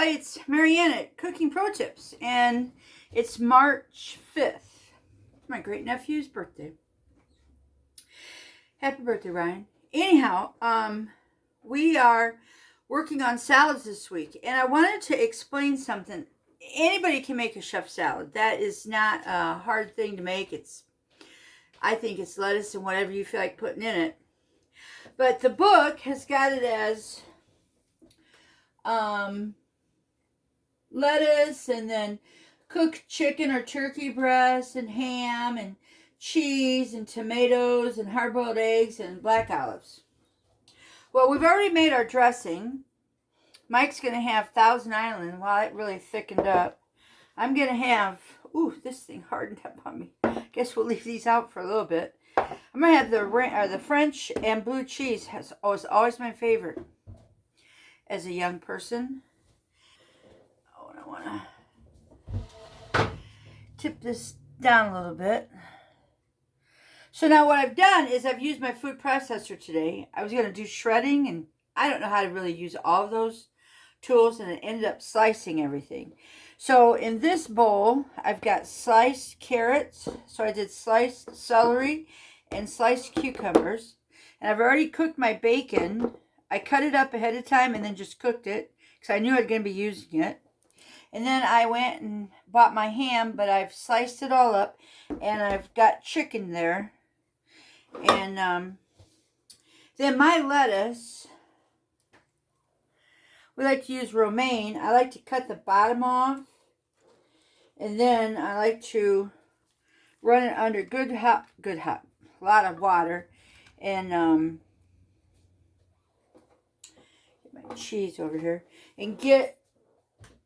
everybody, it's Marianne at Cooking Pro Tips, and it's March 5th, my great nephew's birthday. Happy birthday, Ryan. Anyhow, we are working on salads this week, and I wanted to explain something. Anybody can make a chef salad. That is not a hard thing to make. I think it's lettuce and whatever you feel like putting in it. But the book has got it as lettuce and then cooked chicken or turkey breast and ham and cheese and tomatoes and hard-boiled eggs and black olives. Well, we've already made our dressing. Mike's going to have Thousand Island while it really thickened up. I'm going to have, ooh, this thing hardened up on me. Guess we'll leave these out for a little bit. I'm going to have the French and blue cheese. Was always my favorite as a young person. Oh, and I want to tip this down a little bit. So now what I've done is I've used my food processor today. I was going to do shredding, and I don't know how to really use all of those tools, and it ended up slicing everything. So in this bowl, I've got sliced carrots. So I did sliced celery and sliced cucumbers. And I've already cooked my bacon. I cut it up ahead of time and then just cooked it because I knew I was going to be using it. And then I went and bought my ham, but I've sliced it all up, and I've got chicken there. And then my lettuce, we like to use romaine. I like to cut the bottom off, and then I like to run it under good hot, a lot of water, and get my cheese over here, and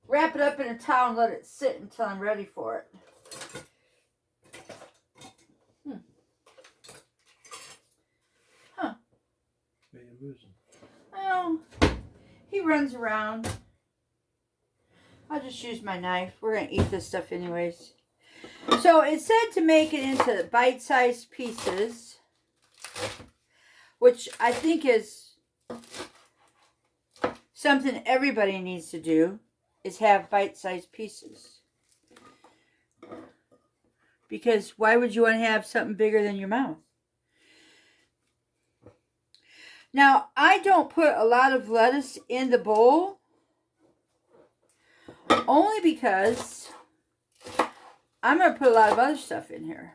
wrap it up in a towel and let it sit until I'm ready for it. Huh. What are you losing? Well, he runs around. I'll just use my knife. We're going to eat this stuff anyways. So it said to make it into bite-sized pieces, which I think is something everybody needs to do, is have bite-sized pieces. Because why would you want to have something bigger than your mouth? Now, I don't put a lot of lettuce in the bowl, only because I'm going to put a lot of other stuff in here.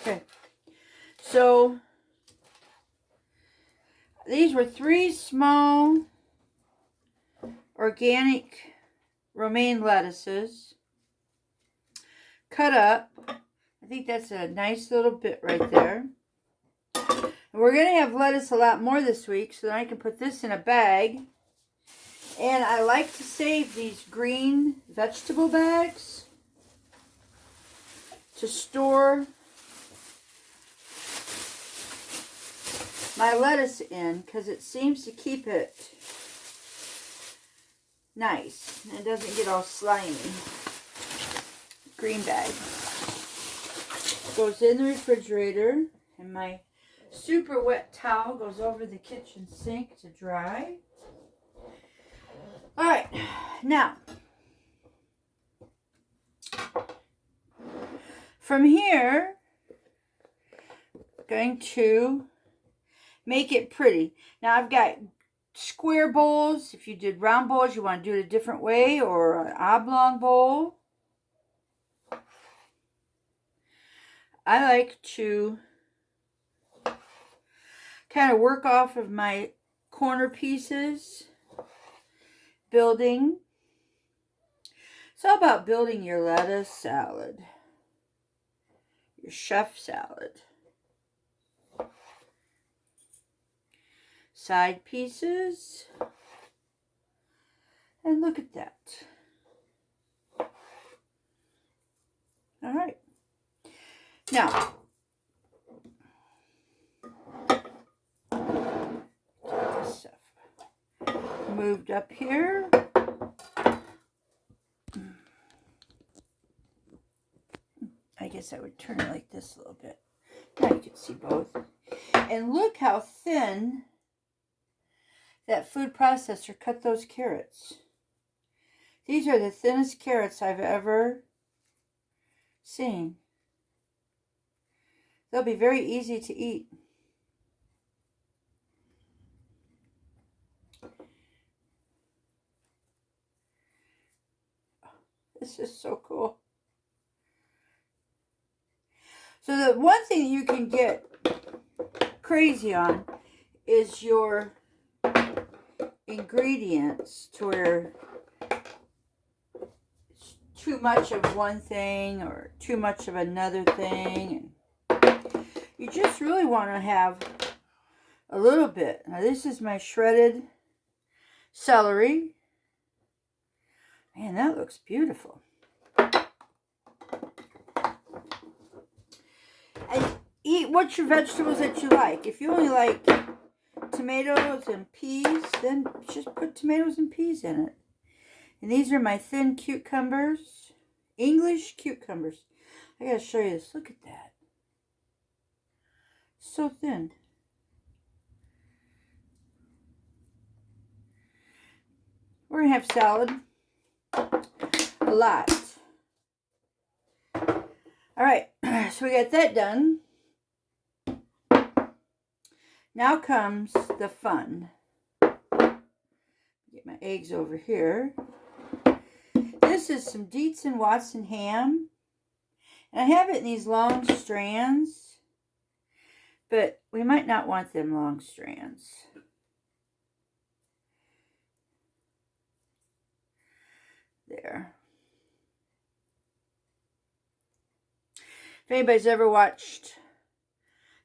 Okay. So, these were 3 small organic romaine lettuces cut up. I think that's a nice little bit right there. And we're going to have lettuce a lot more this week, so that I can put this in a bag. And I like to save these green vegetable bags to store my lettuce in, because it seems to keep it nice and it doesn't get all slimy. Green bag goes in the refrigerator, and my super wet towel goes over the kitchen sink to dry. All right, now from here, I'm going to make it pretty. Now I've got square bowls. If you did round bowls, you want to do it a different way, or an oblong bowl. I like to kind of work off of my corner pieces, building. It's all about building your lettuce salad, your chef salad. Side pieces, and look at that. All right, now take this stuff moved up here. I guess I would turn it like this a little bit. Now you can see both. And look how thin that food processor cut those carrots. These are the thinnest carrots I've ever seen. They'll be very easy to eat. This is so cool. So the one thing you can get crazy on is your ingredients, to where it's too much of one thing or too much of another thing. And you just really want to have a little bit. Now this is my shredded celery. Man, that looks beautiful. And eat what your vegetables that you like. If you only like tomatoes and peas, then just put tomatoes and peas in it. And these are my thin cucumbers. English cucumbers. I gotta show you this. Look at that. So thin. We're gonna have salad. A lot. Alright, so we got that done. Now comes the fun. Get my eggs over here. This is some Dietz and Watson ham. And I have it in these long strands. But we might not want them long strands. There. If anybody's ever watched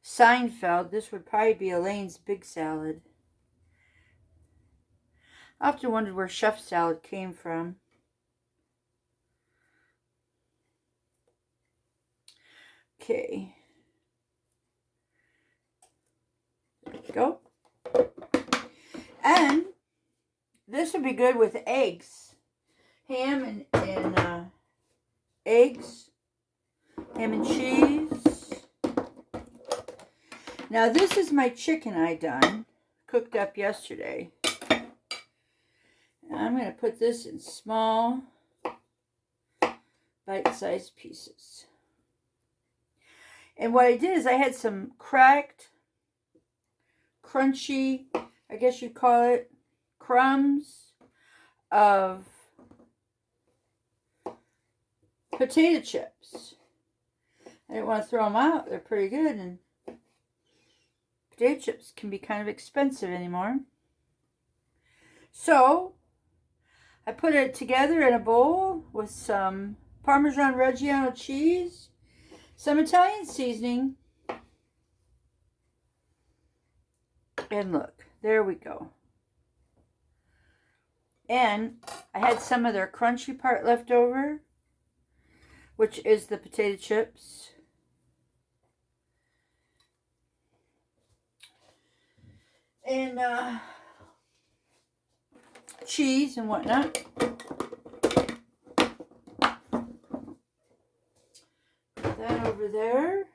Seinfeld, this would probably be Elaine's big salad. I often wondered where chef salad came from. Okay. There we go. And this would be good with eggs. Ham and eggs. Ham and cheese. Now this is my chicken I done. Cooked up yesterday. I'm going to put this in small bite-sized pieces. And what I did is I had some cracked, crunchy, I guess you'd call it, crumbs of potato chips. I didn't want to throw them out. They're pretty good, and potato chips can be kind of expensive anymore. So I put it together in a bowl with some Parmesan Reggiano cheese, some Italian seasoning, and look, there we go. And I had some of their crunchy part left over, which is the potato chips. And cheese and whatnot. Put that over there.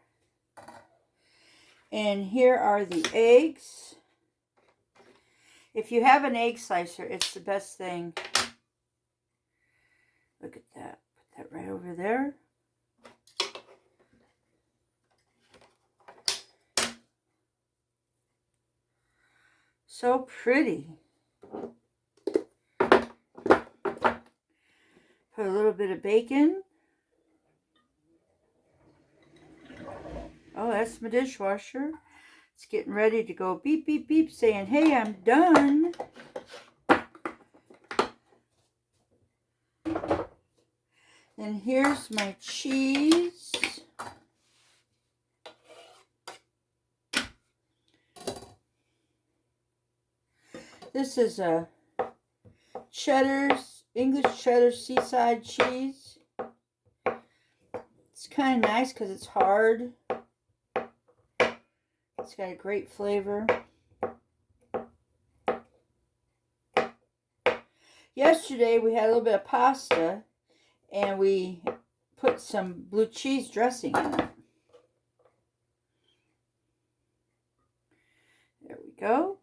And here are the eggs. If you have an egg slicer, it's the best thing. Look at that. Put that right over there. So pretty. Put a little bit of bacon. Oh, that's my dishwasher. It's getting ready to go beep, beep, beep, saying, hey, I'm done. And here's my cheese. This is a English cheddar seaside cheese. It's kind of nice because it's hard. It's got a great flavor. Yesterday we had a little bit of pasta and we put some blue cheese dressing in it. There we go.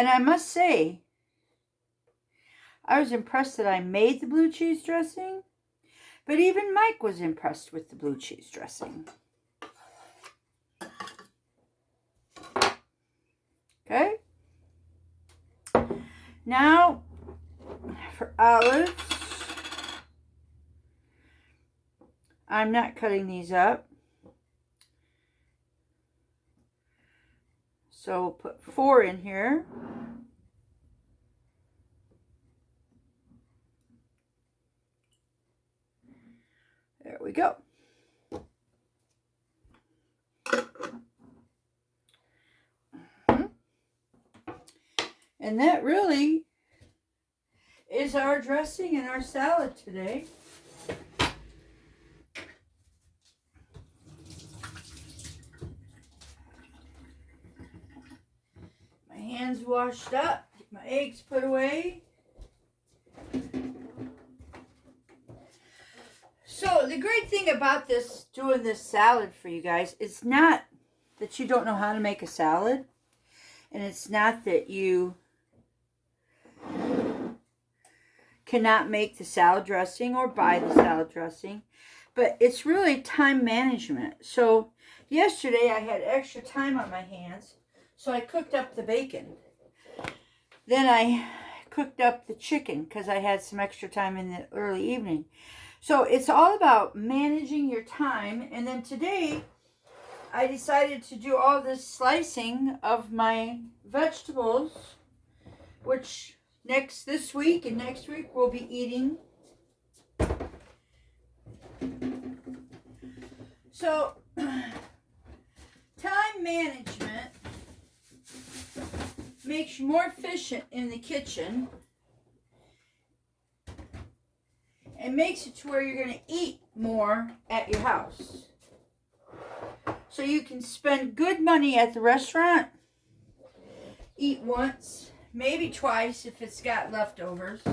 And I must say, I was impressed that I made the blue cheese dressing, but even Mike was impressed with the blue cheese dressing. Okay. Now, for olives, I'm not cutting these up. So we'll put 4 in here. There we go. And that really is our dressing and our salad today. My hands washed up, my eggs put away. So the great thing about this, doing this salad for you guys, it's not that you don't know how to make a salad. And it's not that you cannot make the salad dressing or buy the salad dressing. But it's really time management. So yesterday I had extra time on my hands. So I cooked up the bacon. Then I cooked up the chicken because I had some extra time in the early evening. So it's all about managing your time. And then today I decided to do all this slicing of my vegetables, which this week and next week we'll be eating. So, time management makes you more efficient in the kitchen and makes it to where you're going to eat more at your house. So you can spend good money at the restaurant, eat once, maybe twice if it's got leftovers.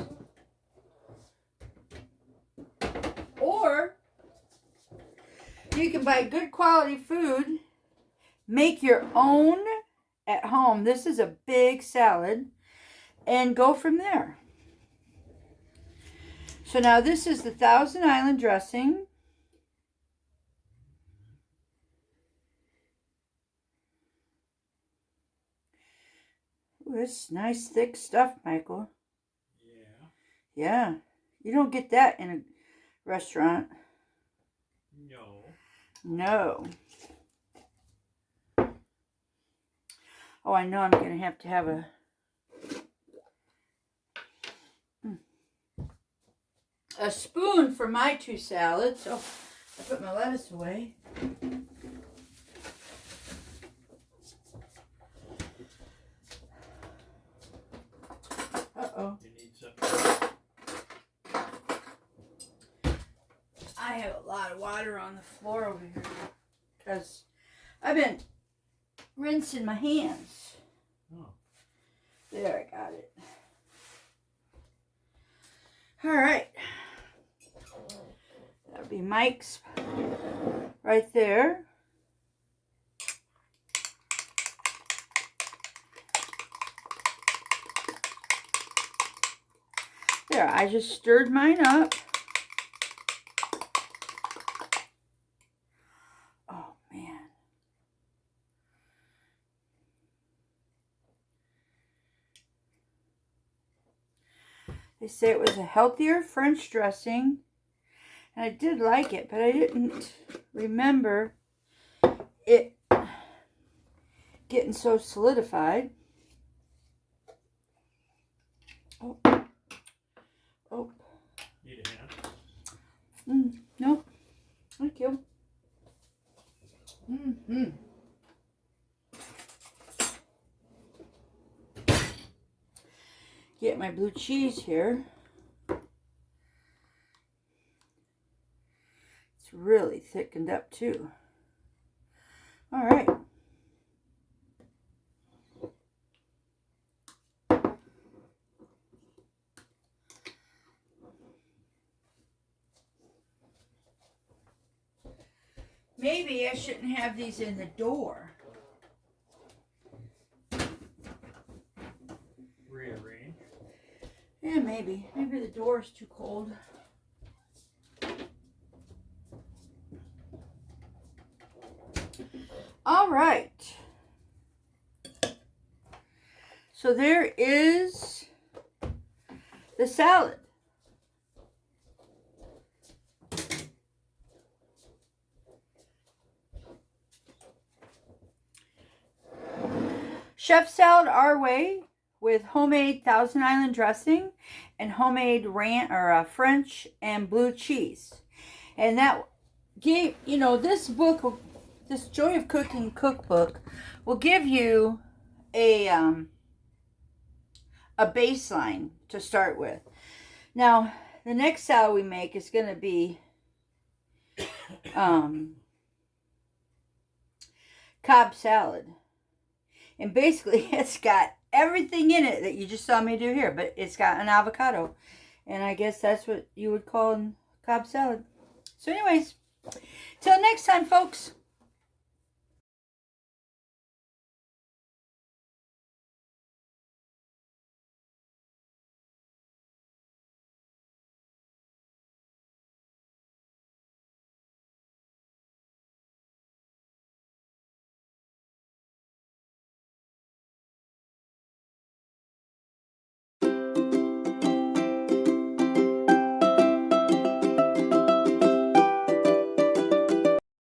Or you can buy good quality food, make your own at home. This is a big salad, and go from there. So now this is the Thousand Island dressing. Ooh, this nice thick stuff, Michael. Yeah. Yeah. You don't get that in a restaurant. No. No. Oh, I know I'm going to have a spoon for my 2 salads. Oh, I put my lettuce away. Uh-oh. You need something. I have a lot of water on the floor over here because I've been rinsing my hands. Oh. There, I got it. All right. That'll be Mike's right there. There, I just stirred mine up. Oh, man. They say it was a healthier French dressing. And I did like it, but I didn't remember it getting so solidified. Oh. Oh. Need a hand? No. Thank you. Mm-hmm. Get my blue cheese here. It's really thickened up too. All right. Maybe I shouldn't have these in the door. Yeah, maybe. Maybe the door is too cold. All right. So there is the salad. Chef salad our way with homemade Thousand Island dressing and homemade French and blue cheese. And that gave, this book, this Joy of Cooking cookbook will give you a baseline to start with. Now, the next salad we make is going to be Cobb salad. And basically, it's got everything in it that you just saw me do here, but it's got an avocado. And I guess that's what you would call Cobb salad. So anyways, till next time, folks.